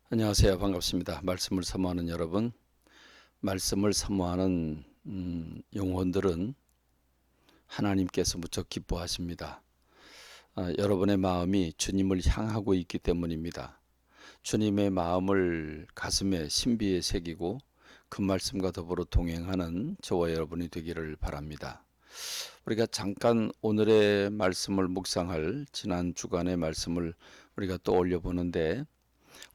안녕하세요. 반갑습니다. 말씀을 사모하는 여러분, 말씀을 사모하는 영혼들은 하나님께서 무척 기뻐하십니다. 여러분의 마음이 주님을 향하고 있기 때문입니다. 주님의 마음을 가슴에 신비에 새기고 그 말씀과 더불어 동행하는 저와 여러분이 되기를 바랍니다. 우리가 잠깐 오늘의 말씀을 묵상할 지난 주간의 말씀을 우리가 떠올려 보는데,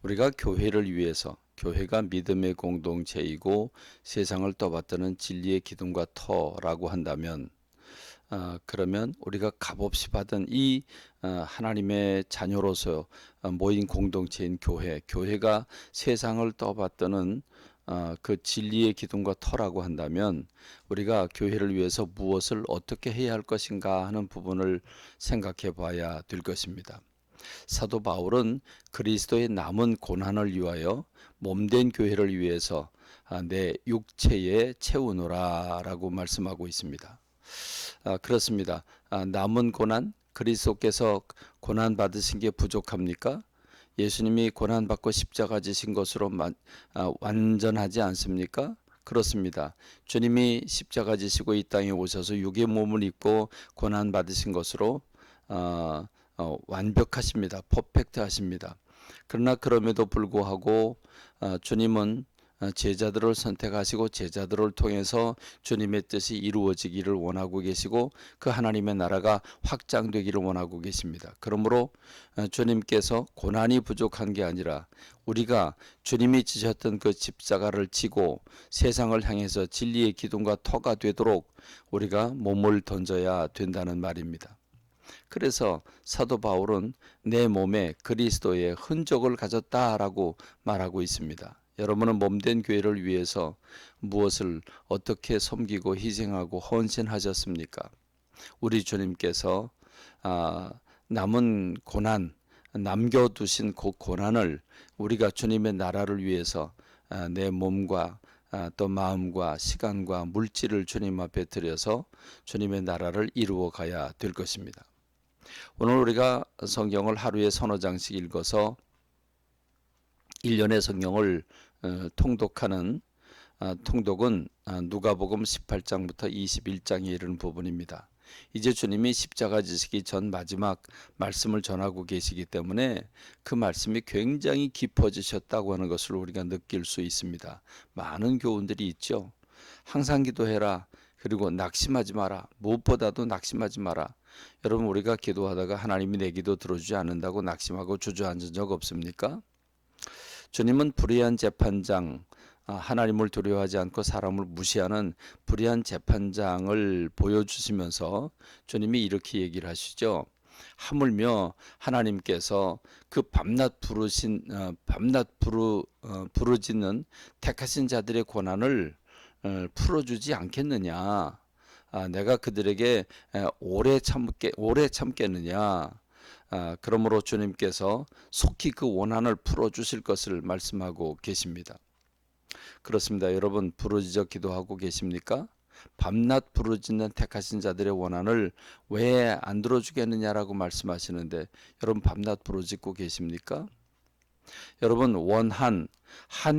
우리가 교회를 위해서, 교회가 믿음의 공동체이고 세상을 떠받드는 진리의 기둥과 터라고 한다면, 그러면 우리가 값없이 받은 이 하나님의 자녀로서 모인 공동체인 교회가 세상을 떠받드는 그 진리의 기둥과 터라고 한다면, 우리가 교회를 위해서 무엇을 어떻게 해야 할 것인가 하는 부분을 생각해 봐야 될 것입니다. 사도 바울은 그리스도의 남은 고난을 위하여 몸된 교회를 위해서 내 육체에 채우노라 라고 말씀하고 있습니다. 그렇습니다. 남은 고난, 그리스도께서 고난 받으신 게 부족합니까? 예수님이 고난 받고 십자가 지신 것으로 완전하지 않습니까? 그렇습니다. 주님이 십자가 지시고 이 땅에 오셔서 육의 몸을 입고 고난 받으신 것으로 완벽하십니다. 퍼펙트하십니다. 그러나 그럼에도 불구하고 주님은 제자들을 선택하시고 제자들을 통해서 주님의 뜻이 이루어지기를 원하고 계시고 그 하나님의 나라가 확장되기를 원하고 계십니다. 그러므로 주님께서 고난이 부족한 게 아니라 우리가 주님이 지셨던 그 십자가를 지고 세상을 향해서 진리의 기둥과 터가 되도록 우리가 몸을 던져야 된다는 말입니다. 그래서 사도 바울은 내 몸에 그리스도의 흔적을 가졌다라고 말하고 있습니다. 여러분은 몸된 교회를 위해서 무엇을 어떻게 섬기고 희생하고 헌신하셨습니까? 우리 주님께서 남은 고난, 남겨두신 그 고난을 우리가 주님의 나라를 위해서 내 몸과 또 마음과 시간과 물질을 주님 앞에 드려서 주님의 나라를 이루어 가야 될 것입니다. 오늘 우리가 성경을 하루에 서너 장씩 읽어서 1년의 성경을 통독하는 통독은 누가복음 18장부터 21장에 이르는 부분입니다. 이제 주님이 십자가 지시기 전 마지막 말씀을 전하고 계시기 때문에 그 말씀이 굉장히 깊어지셨다고 하는 것을 우리가 느낄 수 있습니다. 많은 교훈들이 있죠. 항상 기도해라. 그리고 낙심하지 마라. 무엇보다도 낙심하지 마라. 여러분, 우리가 기도하다가 하나님이 내 기도 들어주지 않는다고 낙심하고 주저앉은 적 없습니까? 주님은 불의한 재판장, 하나님을 두려워하지 않고 사람을 무시하는 불의한 재판장을 보여주시면서 주님이 이렇게 얘기를 하시죠. 하물며 하나님께서 그 부르짖는 택하신 자들의 고난을 풀어주지 않겠느냐? 내가 그들에게 오래 참겠느냐? 그러므로 주님께서 속히 그 원한을 풀어주실 것을 말씀하고 계십니다. 그렇습니다. 여러분, 부르짖어 기도하고 계십니까? 밤낮 부르짖는 택하신 자들의 원한을 왜 안 들어주겠느냐라고 말씀하시는데, 여러분 밤낮 부르짖고 계십니까? 여러분 한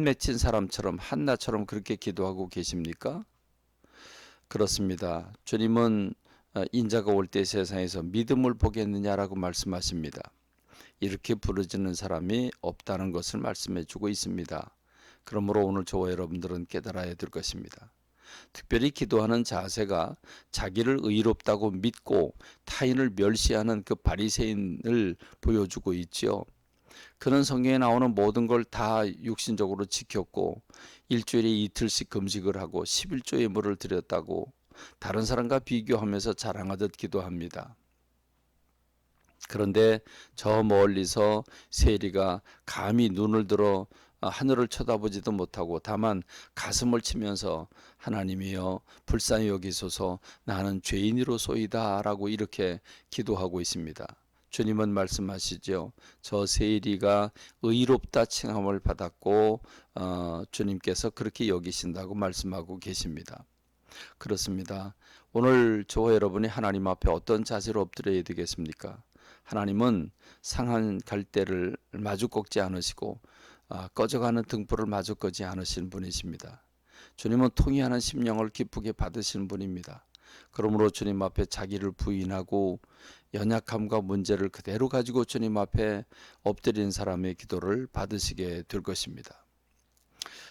맺힌 사람처럼 한나처럼 그렇게 기도하고 계십니까? 그렇습니다. 주님은 인자가 올 때 세상에서 믿음을 보겠느냐라고 말씀하십니다. 이렇게 부르짖는 사람이 없다는 것을 말씀해 주고 있습니다. 그러므로 오늘 저와 여러분들은 깨달아야 될 것입니다. 특별히 기도하는 자세가 자기를 의롭다고 믿고 타인을 멸시하는 그 바리새인을 보여주고 있지요. 그는 성경에 나오는 모든 걸 다 육신적으로 지켰고 일주일에 이틀씩 금식을 하고 11조 예물을 드렸다고 다른 사람과 비교하면서 자랑하듯 기도합니다. 그런데 저 멀리서 세리가 감히 눈을 들어 하늘을 쳐다보지도 못하고 다만 가슴을 치면서 하나님이여 불쌍히 여기소서 나는 죄인이로소이다 라고 이렇게 기도하고 있습니다. 주님은 말씀하시죠. 저 세리가 의롭다 칭함을 받았고 주님께서 그렇게 여기신다고 말씀하고 계십니다. 그렇습니다. 오늘 저와 여러분이 하나님 앞에 어떤 자세로 엎드려야 되겠습니까? 하나님은 상한 갈대를 마주 꺾지 않으시고 꺼져가는 등불을 마저 끄지 않으신 분이십니다. 주님은 통회하는 심령을 기쁘게 받으시는 분입니다. 그러므로 주님 앞에 자기를 부인하고 연약함과 문제를 그대로 가지고 주님 앞에 엎드린 사람의 기도를 받으시게 될 것입니다.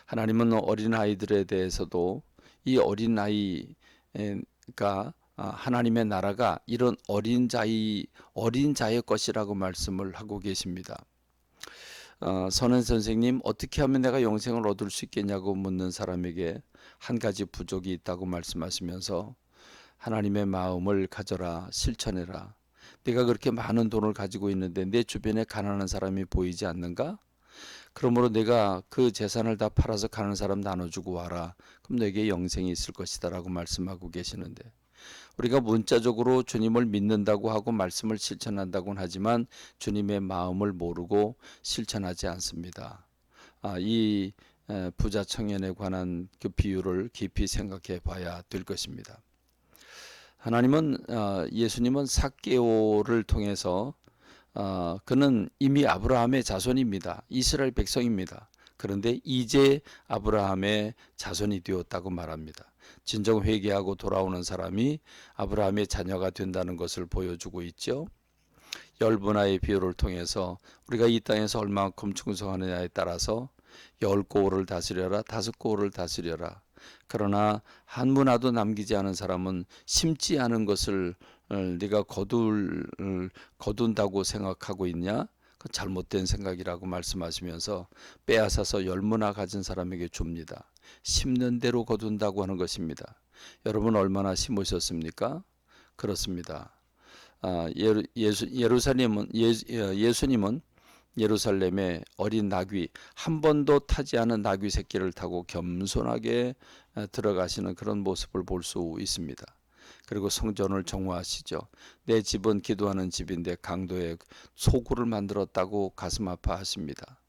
하나님은 어린아이들에 대해서도 이 어린아이가 하나님의 나라가 이런 어린 자의 것이라고 말씀을 하고 계십니다. 선은 선생님, 어떻게 하면 내가 영생을 얻을 수 있겠냐고 묻는 사람에게 한 가지 부족이 있다고 말씀하시면서 하나님의 마음을 가져라, 실천해라. 네가 그렇게 많은 돈을 가지고 있는데 내 주변에 가난한 사람이 보이지 않는가? 그러므로 내가 그 재산을 다 팔아서 가난한 사람 나눠주고 와라. 그럼 내게 영생이 있을 것이다 라고 말씀하고 계시는데, 우리가 문자적으로 주님을 믿는다고 하고 말씀을 실천한다고는 하지만 주님의 마음을 모르고 실천하지 않습니다. 이 부자 청년에 관한 그 비유를 깊이 생각해 봐야 될 것입니다. 예수님은 삭개오를 통해서 그는 이미 아브라함의 자손입니다. 이스라엘 백성입니다. 그런데 이제 아브라함의 자손이 되었다고 말합니다. 진정 회개하고 돌아오는 사람이 아브라함의 자녀가 된다는 것을 보여주고 있죠. 열 분화의 비유를 통해서 우리가 이 땅에서 얼마만큼 충성하느냐에 따라서 10고을을 다스려라, 5고을을 다스려라. 그러나 한 문화도 남기지 않은 사람은 심지 않은 것을 네가 거둔다고 생각하고 있냐? 그 잘못된 생각이라고 말씀하시면서 빼앗아서 10문화 가진 사람에게 줍니다. 심는 대로 거둔다고 하는 것입니다. 여러분 얼마나 심으셨습니까? 그렇습니다. 예수님은 예루살렘에 어린 나귀, 한 번도 타지 않은 나귀 새끼를 타고 겸손하게 들어가시는 그런 모습을 볼 수 있습니다. 그리고 성전을 정화하시죠. 내 집은 기도하는 집인데 강도에 소굴을 만들었다고 가슴 아파하십니다.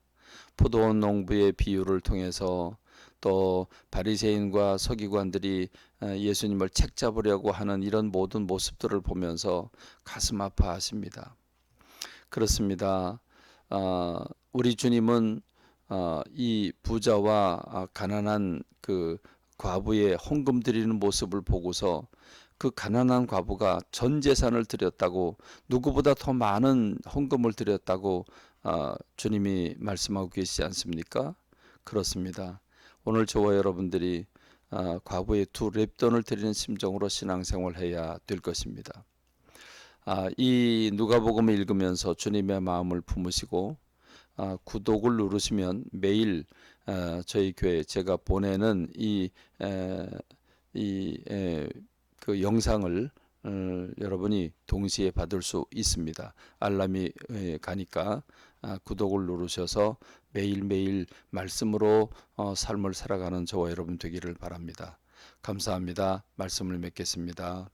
포도원 농부의 비유를 통해서 또 바리새인과 서기관들이 예수님을 책잡으려고 하는 이런 모든 모습들을 보면서 가슴 아파하십니다. 그렇습니다. 우리 주님은 이 부자와 가난한 그 과부의 헌금 드리는 모습을 보고서 그 가난한 과부가 전 재산을 드렸다고, 누구보다 더 많은 헌금을 드렸다고 주님이 말씀하고 계시지 않습니까? 그렇습니다. 오늘 저와 여러분들이 과부의 2렙돈을 드리는 심정으로 신앙생활을 해야 될 것입니다. 이 누가복음을 읽으면서 주님의 마음을 품으시고 구독을 누르시면 매일 저희 교회 제가 보내는 그 영상을 여러분이 동시에 받을 수 있습니다. 알람이 가니까 구독을 누르셔서 매일매일 말씀으로 삶을 살아가는 저와 여러분 되기를 바랍니다. 감사합니다. 말씀을 맺겠습니다.